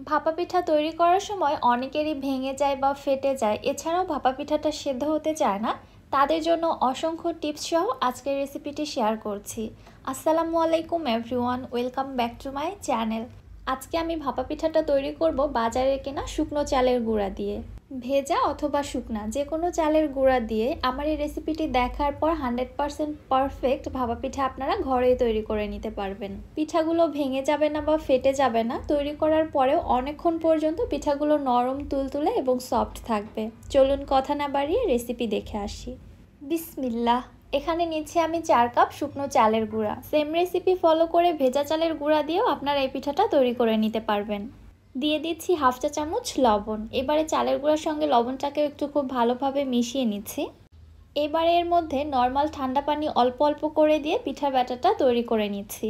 ভাপা পিঠা তৈরি করার সময় অনেকেরই ভেঙে যায় বা ফেটে যায়, এছাড়াও ভাপা পিঠাটা সেদ্ধ হতে চায় না। তাদের জন্য অসংখ্য টিপস সহ আজকের রেসিপিটি শেয়ার করছি। আসসালামু আলাইকুম everyone, welcome back to my channel. আজকে আমি ভাপা পিঠাটা তৈরি করব বাজারে কেনা শুকনো চালের গুঁড়া দিয়ে। ভেজা অথবা শুকনা যে কোনো চালের গুঁড়া দিয়ে আমার এই রেসিপিটি দেখার পর 100% পারফেক্ট ভাপা পিঠা আপনারা ঘরেই তৈরি করে নিতে পারবেন। পিঠাগুলো ভেঙে যাবে না বা ফেটে যাবে না, তৈরি করার পরেও অনেকক্ষণ পর্যন্ত পিঠাগুলো নরম তুলতুলে এবং সফট থাকবে। চলুন কথা না বাড়িয়ে রেসিপি দেখে আসি। বিসমিল্লাহ। এখানে নিচ্ছি আমি 4 কাপ শুকনো চালের গুঁড়া। সেম রেসিপি ফলো করে ভেজা চালের গুঁড়া দিয়েও আপনারা এই পিঠাটা তৈরি করে নিতে পারবেন। দিয়ে দিচ্ছি হাফ চা চামচ লবণ। এবারে চালের গুঁড়ার সঙ্গে লবণটাকে একটু খুব ভালোভাবে মিশিয়ে নিচ্ছি। এবারে এর মধ্যে নর্মাল ঠান্ডা পানি অল্প অল্প করে দিয়ে পিঠার ব্যাটারটা তৈরি করে নিচ্ছি।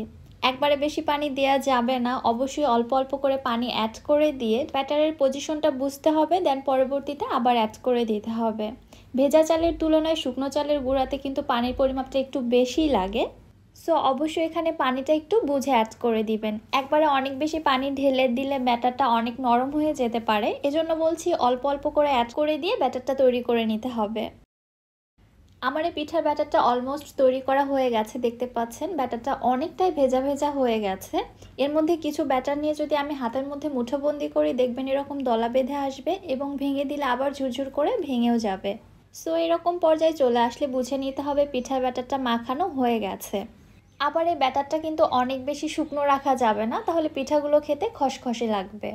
একবারে বেশি পানি দেওয়া যাবে না, অবশ্যই অল্প অল্প করে পানি অ্যাড করে দিয়ে ব্যাটারের পজিশনটা বুঝতে হবে, দেন পরবর্তীতে আবার অ্যাড করে দিতে হবে। ভেজা চালের তুলনায় শুকনো চালের গুঁড়াতে কিন্তু পানির পরিমাপটা একটু বেশি লাগে, সো অবশ্যই এখানে পানিটা একটু বুঝে অ্যাড করে দিবেন। একবারে অনেক বেশি পানি ঢেলে দিলে ব্যাটারটা অনেক নরম হয়ে যেতে পারে, এজন্য বলছি অল্প অল্প করে অ্যাড করে দিয়ে ব্যাটারটা তৈরি করে নিতে হবে। আমার এই পিঠার ব্যাটারটা অলমোস্ট তৈরি করা হয়ে গেছে, দেখতে পাচ্ছেন ব্যাটারটা অনেকটাই ভেজা ভেজা হয়ে গেছে। এর মধ্যে কিছু ব্যাটার নিয়ে যদি আমি হাতের মধ্যে মুঠোবন্দি করি, দেখবেন এরকম দলা বেঁধে আসবে এবং ভেঙে দিলে আবার ঝুরঝুর করে ভেঙেও যাবে। সো এরকম পর্যায়ে চলে আসলে বুঝে নিতে হবে পিঠার ব্যাটারটা মাখানো হয়ে গেছে। আবার এই ব্যাটারটা কিন্তু অনেক বেশি শুকনো রাখা যাবে না, তাহলে পিঠাগুলো খেতে খসখসে লাগবে।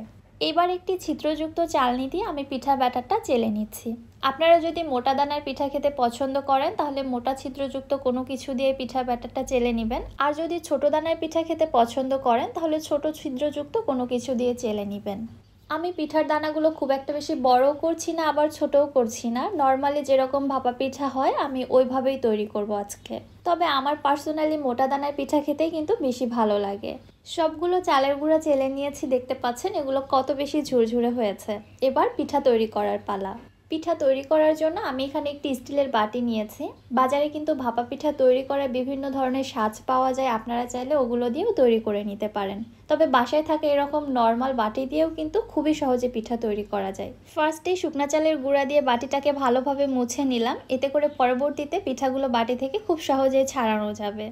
এবার একটি ছিদ্রযুক্ত চালনি দিয়ে আমি পিঠার ব্যাটারটা চেলে নিচ্ছি। আপনারা যদি মোটা দানার পিঠা খেতে পছন্দ করেন তাহলে মোটা ছিদ্রযুক্ত কোনো কিছু দিয়ে পিঠার ব্যাটারটা চেলে নেবেন, আর যদি ছোট দানার পিঠা খেতে পছন্দ করেন তাহলে ছোট ছিদ্রযুক্ত কোনো কিছু দিয়ে চেলে নেবেন। আমি পিঠার দানাগুলো খুব একটা বেশি বড়ও করছি না, আবার ছোটও করছি না। নর্মালি যেরকম ভাপা পিঠা হয় আমি ওইভাবেই তৈরি করব আজকে। তবে আমার পার্সোনালি মোটা দানার পিঠা খেতেই কিন্তু বেশি ভালো লাগে। সবগুলো চালের গুঁড়া চেলে নিয়েছি, দেখতে পাচ্ছেন এগুলো কত বেশি ঝুরঝুরে হয়েছে। এবার পিঠা তৈরি করার পালা। পিঠা তৈরি করার জন্য আমি এখানে একটি স্টিলের বাটি নিয়েছি। বাজারে কিন্তু ভাপা পিঠা তৈরি করার বিভিন্ন ধরনের সাজ পাওয়া যায়, আপনারা চাইলে ওগুলো দিয়েও তৈরি করে নিতে পারেন। তবে বাসায় থাকে এরকম নর্মাল বাটি দিয়েও কিন্তু খুবই সহজে পিঠা তৈরি করা যায়। ফার্স্টে শুকনা চালের গুঁড়া দিয়ে বাটিটাকে ভালোভাবে মুছে নিলাম, এতে করে পরবর্তীতে পিঠাগুলো বাটি থেকে খুব সহজেই ছাড়ানো যাবে।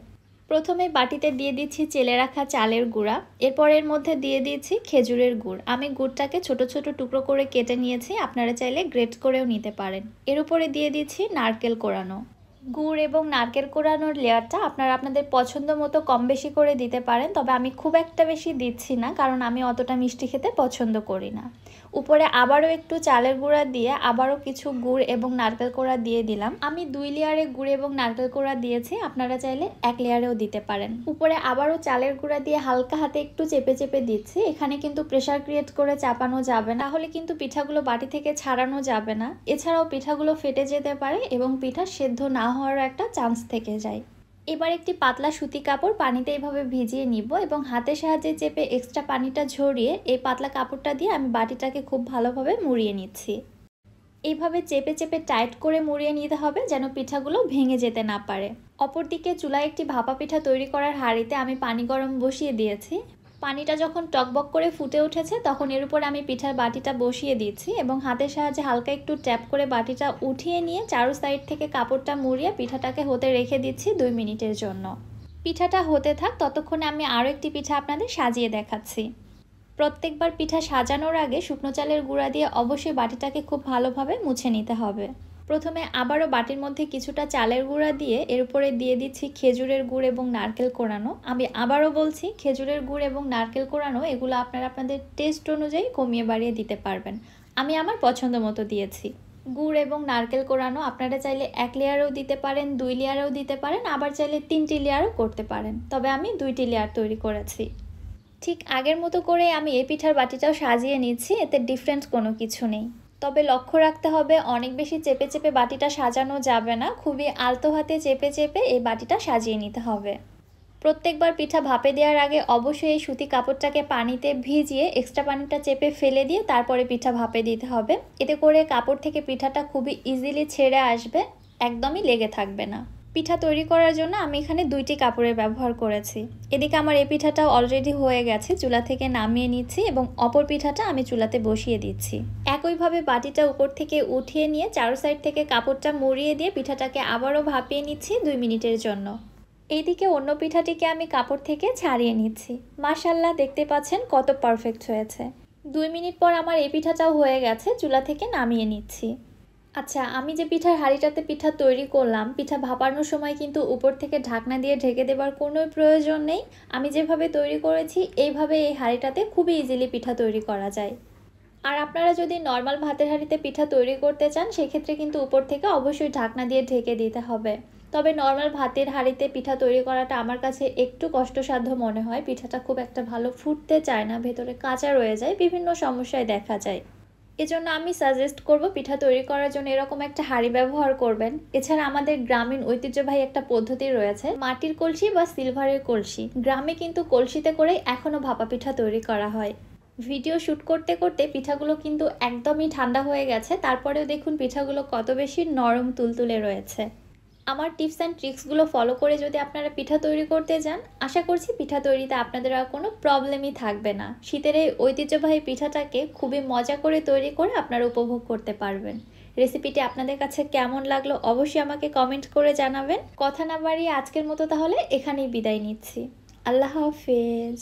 প্রথমে বাটিতে দিয়ে দিচ্ছি চেলে রাখা চালের গুঁড়া, এরপর এর মধ্যে দিয়ে দিচ্ছি খেজুরের গুড়। আমি গুড়টাকে ছোট ছোট টুকরো করে কেটে নিয়েছি, আপনারা চাইলে গ্রেট করেও নিতে পারেন। এর উপরে দিয়ে দিচ্ছি নারকেল কোড়ানো। গুড় এবং নারকেল কোড়ানোর লেয়ারটা আপনারা আপনাদের পছন্দ মতো কম বেশি করে দিতে পারেন, তবে আমি খুব একটা বেশি দিচ্ছি না, কারণ আমি অতটা মিষ্টি খেতে পছন্দ করি না। উপরে আবারও একটু চালের গুঁড়া দিয়ে আবারও কিছু গুড় এবং নারকেল কোড়া দিয়ে দিলাম। আমি 2 লেয়ারে গুড় এবং নারকেল কোড়া দিয়েছি, আপনারা চাইলে 1 লেয়ারেও দিতে পারেন। উপরে আবারও চালের গুঁড়া দিয়ে হালকা হাতে একটু চেপে চেপে দিচ্ছি। এখানে কিন্তু প্রেসার ক্রিয়েট করে চাপানো যাবে না, তাহলে কিন্তু পিঠাগুলো বাটি থেকে ছাড়ানো যাবে না। এছাড়াও পিঠাগুলো ফেটে যেতে পারে এবং পিঠা সেদ্ধ না হওয়ার একটা চান্স থেকে যায়। এবার একটি পাতলা সুতি কাপড় পানিতে এইভাবে ভিজিয়ে নিব এবং হাতের সাহায্যে চেপে এক্সট্রা পানিটা ঝরিয়ে এই পাতলা কাপড়টা দিয়ে আমি বাটিটাকে খুব ভালোভাবে মুড়িয়ে নিচ্ছি। এইভাবে চেপে চেপে টাইট করে মুড়িয়ে নিতে হবে যেন পিঠাগুলো ভেঙে যেতে না পারে। অপরদিকে চুলায় একটি ভাপা পিঠা তৈরি করার হাঁড়িতে আমি পানি গরম বসিয়ে দিয়েছি। পানিটা যখন টকবক করে ফুটে উঠেছে তখন এর উপরে আমি পিঠার বাটিটা বসিয়ে দিচ্ছি এবং হাতের সাহায্যে হালকা একটু ট্যাপ করে বাটিটা উঠিয়ে নিয়ে চারু সাইড থেকে কাপড়টা মুড়িয়ে পিঠাটাকে হতে রেখে দিচ্ছি 2 মিনিটের জন্য। পিঠাটা হতে থাক, ততক্ষণে আমি আরও একটি পিঠা আপনাদের সাজিয়ে দেখাচ্ছি। প্রত্যেকবার পিঠা সাজানোর আগে শুকনো চালের গুঁড়া দিয়ে অবশ্যই বাটিটাকে খুব ভালোভাবে মুছে নিতে হবে। প্রথমে আবারও বাটির মধ্যে কিছুটা চালের গুঁড়া দিয়ে এর উপরে দিয়ে দিচ্ছি খেজুরের গুড় এবং নারকেল কোড়ানো। আমি আবারও বলছি, খেজুরের গুড় এবং নারকেল কোড়ানো এগুলো আপনারা আপনাদের টেস্ট অনুযায়ী কমিয়ে বাড়িয়ে দিতে পারবেন। আমি আমার পছন্দ মতো দিয়েছি। গুড় এবং নারকেল কোড়ানো আপনারা চাইলে 1 লেয়ারেও দিতে পারেন, 2 লেয়ারেও দিতে পারেন, আবার চাইলে 3টি লেয়ারও করতে পারেন, তবে আমি 2টি লেয়ার তৈরি করেছি। ঠিক আগের মতো করে আমি এই পিঠার বাটিটাও সাজিয়ে নিচ্ছি, এতে ডিফারেন্ট কোনো কিছু নেই। তবে লক্ষ্য রাখতে হবে অনেক বেশি চেপে চেপে বাটিটা সাজানো যাবে না, খুবই আলতো হাতে চেপে চেপে এই বাটিটা সাজিয়ে নিতে হবে। প্রত্যেকবার পিঠা ভাপে দেওয়ার আগে অবশ্যই এই সুতি কাপড়টাকে পানিতে ভিজিয়ে এক্সট্রা পানিটা চেপে ফেলে দিয়ে তারপরে পিঠা ভাপে দিতে হবে। এতে করে কাপড় থেকে পিঠাটা খুবই ইজিলি ছেড়ে আসবে, একদমই লেগে থাকবে না। পিঠা তৈরি করার জন্য আমি এখানে 2টি কাপড়ের ব্যবহার করেছি। এদিকে আমার এই পিঠাটাও অলরেডি হয়ে গেছে, চুলা থেকে নামিয়ে নিচ্ছি এবং অপর পিঠাটা আমি চুলাতে বসিয়ে দিচ্ছি। একইভাবে বাটিটা উপর থেকে উঠিয়ে নিয়ে চারো সাইড থেকে কাপড়টা মুড়িয়ে দিয়ে পিঠাটাকে আবারও ভাপিয়ে নিচ্ছি 2 মিনিটের জন্য। এইদিকে অন্য পিঠাটিকে আমি কাপড় থেকে ছাড়িয়ে নিচ্ছি। মাশাআল্লাহ, দেখতে পাচ্ছেন কত পারফেক্ট হয়েছে। 2 মিনিট পর আমার এই পিঠাটাও হয়ে গেছে, চুলা থেকে নামিয়ে নিচ্ছি। আচ্ছা, আমি যে পিঠার হাঁড়িটাতে পিঠা তৈরি করলাম, পিঠা ভাপানোর সময় কিন্তু উপর থেকে ঢাকনা দিয়ে ঢেকে দেবার কোনো প্রয়োজন নেই। আমি যেভাবে তৈরি করেছি এইভাবে এই হাঁড়িটাতে খুবই ইজিলি পিঠা তৈরি করা যায়। আর আপনারা যদি নর্মাল ভাতের হাঁড়িতে পিঠা তৈরি করতে চান সেক্ষেত্রে কিন্তু উপর থেকে অবশ্যই ঢাকনা দিয়ে ঢেকে দিতে হবে। তবে নর্মাল ভাতের হাঁড়িতে পিঠা তৈরি করাটা আমার কাছে একটু কষ্টসাধ্য মনে হয়। পিঠাটা খুব একটা ভালো ফুটতে চায় না, ভেতরে কাঁচা রয়ে যায়, বিভিন্ন সমস্যায় দেখা যায়। এজন্য আমি সাজেস্ট করব পিঠা তৈরি করার জন্য এরকম একটা হাঁড়ি ব্যবহার করবেন। এছাড়া আমাদের গ্রামীণ ঐতিহ্যবাহী একটা পদ্ধতি রয়েছে, মাটির কলসি বা সিলভারের কলসি। গ্রামে কিন্তু কলসিতে করেই এখনও ভাপা পিঠা তৈরি করা হয়। ভিডিও শ্যুট করতে করতে পিঠাগুলো কিন্তু একদমই ঠান্ডা হয়ে গেছে, তারপরেও দেখুন পিঠাগুলো কত বেশি নরম তুলতুলে রয়েছে। আমার টিপস অ্যান্ড ট্রিক্সগুলো ফলো করে যদি আপনারা পিঠা তৈরি করতে যান, আশা করছি পিঠা তৈরিতে আপনাদের আর কোনো প্রবলেমই থাকবে না। শীতের এই ঐতিহ্যবাহী পিঠাটাকে খুবই মজা করে তৈরি করে আপনারা উপভোগ করতে পারবেন। রেসিপিটি আপনাদের কাছে কেমন লাগলো অবশ্যই আমাকে কমেন্ট করে জানাবেন। কথা না বাড়িয়ে আজকের মতো তাহলে এখানেই বিদায় নিচ্ছি। আল্লাহ হাফেজ।